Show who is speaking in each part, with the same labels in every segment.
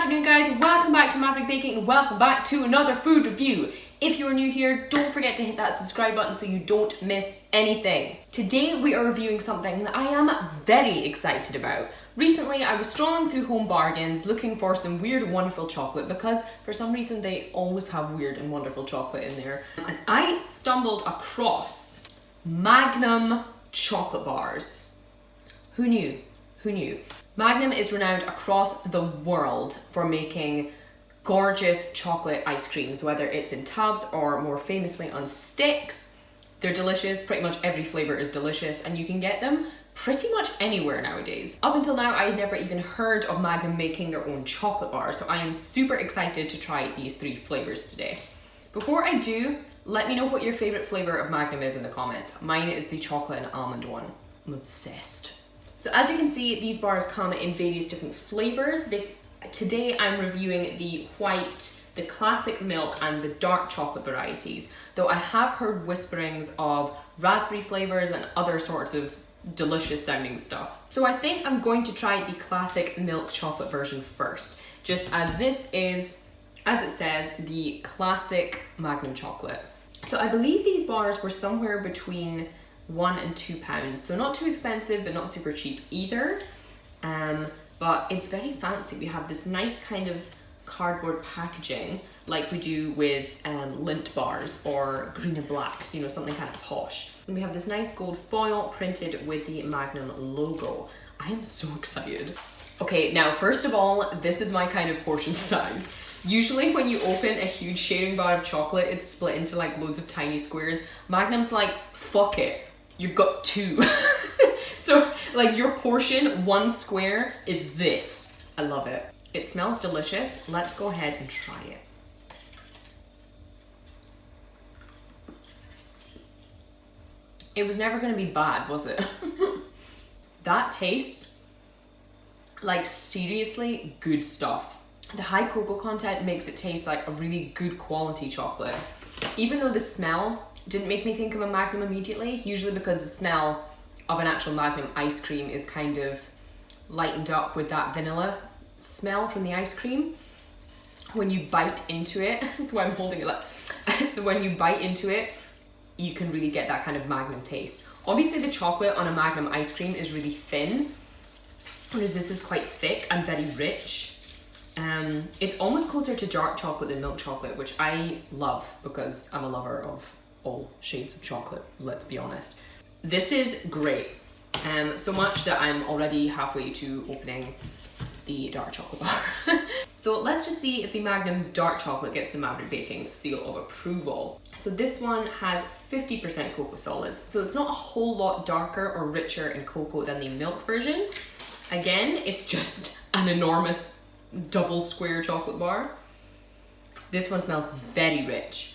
Speaker 1: afternoon, guys. Welcome back to Maverick Baking and welcome back to another food review. If you're new here, don't forget to hit that subscribe button so you don't miss anything. Today we are reviewing something that I am very excited about. Recently I was strolling through Home Bargains looking for some weird and wonderful chocolate because for some reason they always have weird and wonderful chocolate in there. And I stumbled across Magnum chocolate bars. Who knew? Who knew? Magnum is renowned across the world for making gorgeous chocolate ice creams, whether it's in tubs or more famously on sticks. They're delicious, pretty much every flavor is delicious, and you can get them pretty much anywhere nowadays. Up until now, I had never even heard of Magnum making their own chocolate bar, so I am super excited to try these three flavors today. Before I do, let me know what your favorite flavor of Magnum is in the comments. Mine is the chocolate and almond one. I'm obsessed. So as you can see, these bars come in various different flavors. Today I'm reviewing the white, the classic milk, and the dark chocolate varieties, though I have heard whisperings of raspberry flavors and other sorts of delicious sounding stuff. So I think I'm going to try the classic milk chocolate version first, just as this is, as it says, the classic Magnum chocolate. So I believe these bars were somewhere between £1 and £2, so not too expensive but not super cheap either. But it's very fancy. We have this nice kind of cardboard packaging like we do with Lindt bars or green and blacks, you know, something kind of posh. And we have this nice gold foil printed with the Magnum logo. I am so excited. Okay, now first of all, this is my kind of portion size. Usually when you open a huge sharing bar of chocolate, it's split into like loads of tiny squares. Magnum's like, fuck it, you've got two. So like your portion, one square, is this. I love it. It smells delicious. Let's go ahead and try it. It was never gonna be bad, was it? That tastes like seriously good stuff. The high cocoa content makes it taste like a really good quality chocolate. Even though the smell didn't make me think of a Magnum immediately, usually because the smell of an actual Magnum ice cream is kind of lightened up with that vanilla smell from the ice cream. When you bite into it, the way I'm holding it up, when you bite into it, you can really get that kind of Magnum taste. Obviously the chocolate on a Magnum ice cream is really thin, whereas this is quite thick and very rich. It's almost closer to dark chocolate than milk chocolate, which I love because I'm a lover of all shades of chocolate, let's be honest. This is great, so much that I'm already halfway to opening the dark chocolate bar. So let's just see if the Magnum dark chocolate gets the Maverick Baking seal of approval. So this one has 50% cocoa solids, so it's not a whole lot darker or richer in cocoa than the milk version. Again, it's just an enormous double square chocolate bar. This one smells very rich.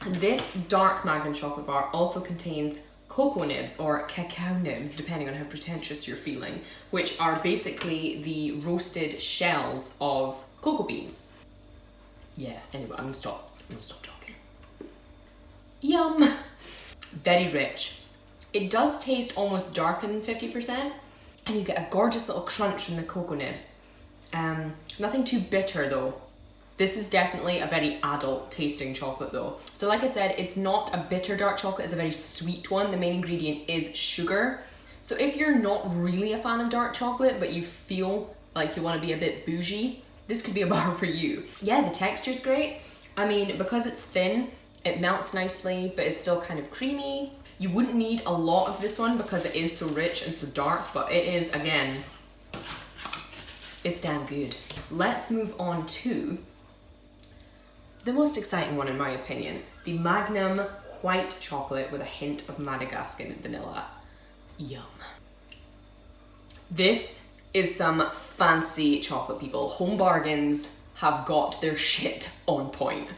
Speaker 1: And this dark Magnum chocolate bar also contains cocoa nibs or cacao nibs, depending on how pretentious you're feeling, which are basically the roasted shells of cocoa beans. Yeah, anyway, I'm gonna stop talking. Yum! Very rich. It does taste almost darker than 50%, and you get a gorgeous little crunch from the cocoa nibs. Nothing too bitter though. This is definitely a very adult tasting chocolate though. So like I said, it's not a bitter dark chocolate, it's a very sweet one. The main ingredient is sugar. So if you're not really a fan of dark chocolate, but you feel like you want to be a bit bougie, this could be a bar for you. Yeah, the texture's great. I mean, because it's thin, it melts nicely, but it's still kind of creamy. You wouldn't need a lot of this one because it is so rich and so dark, but it is, again, it's damn good. Let's move on to the most exciting one in my opinion, the Magnum white chocolate with a hint of Madagascan vanilla. Yum. This is some fancy chocolate, people. Home Bargains have got their shit on point.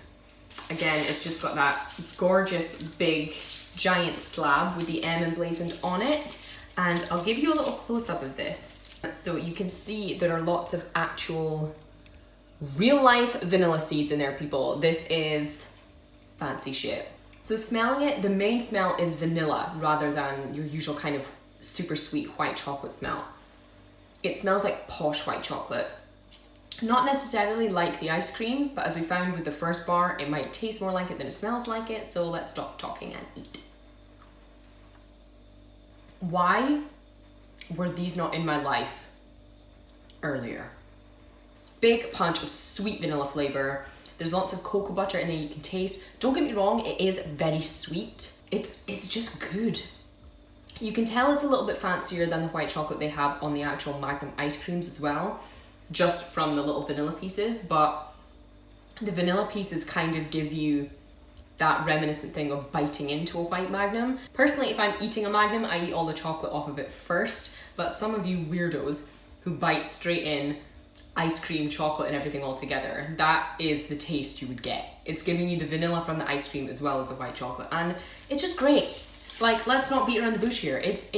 Speaker 1: Again, it's just got that gorgeous big giant slab with the M emblazoned on it, and I'll give you a little close-up of this. So you can see there are lots of actual real life vanilla seeds in there, people. This is fancy shit. So smelling it, the main smell is vanilla rather than your usual kind of super sweet white chocolate smell. It smells like posh white chocolate. Not necessarily like the ice cream, but as we found with the first bar, it might taste more like it than it smells like it, so let's stop talking and eat. Why were these not in my life earlier? Big punch of sweet vanilla flavor. There's lots of cocoa butter in there you can taste. Don't get me wrong, it is very sweet. It's just good. You can tell it's a little bit fancier than the white chocolate they have on the actual Magnum ice creams as well, just from the little vanilla pieces, but the vanilla pieces kind of give you that reminiscent thing of biting into a white Magnum. Personally, if I'm eating a Magnum, I eat all the chocolate off of it first, but some of you weirdos who bite straight in ice cream, chocolate and everything all together, that is the taste you would get. It's giving you the vanilla from the ice cream as well as the white chocolate, and it's just great. Like, let's not beat around the bush here. It's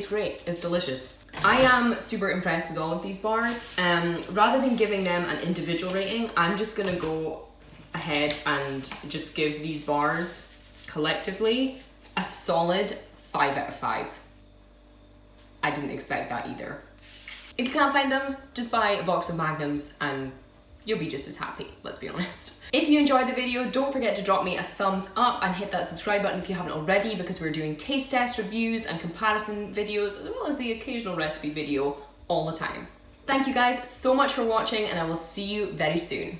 Speaker 1: great. It's delicious. I am super impressed with all of these bars. Rather than giving them an individual rating, I'm just gonna go ahead and just give these bars collectively a solid 5 out of 5. I didn't expect that either. If you can't find them, just buy a box of Magnums and you'll be just as happy, let's be honest. If you enjoyed the video, don't forget to drop me a thumbs up and hit that subscribe button if you haven't already, because we're doing taste test reviews and comparison videos, as well as the occasional recipe video all the time. Thank you guys so much for watching, and I will see you very soon.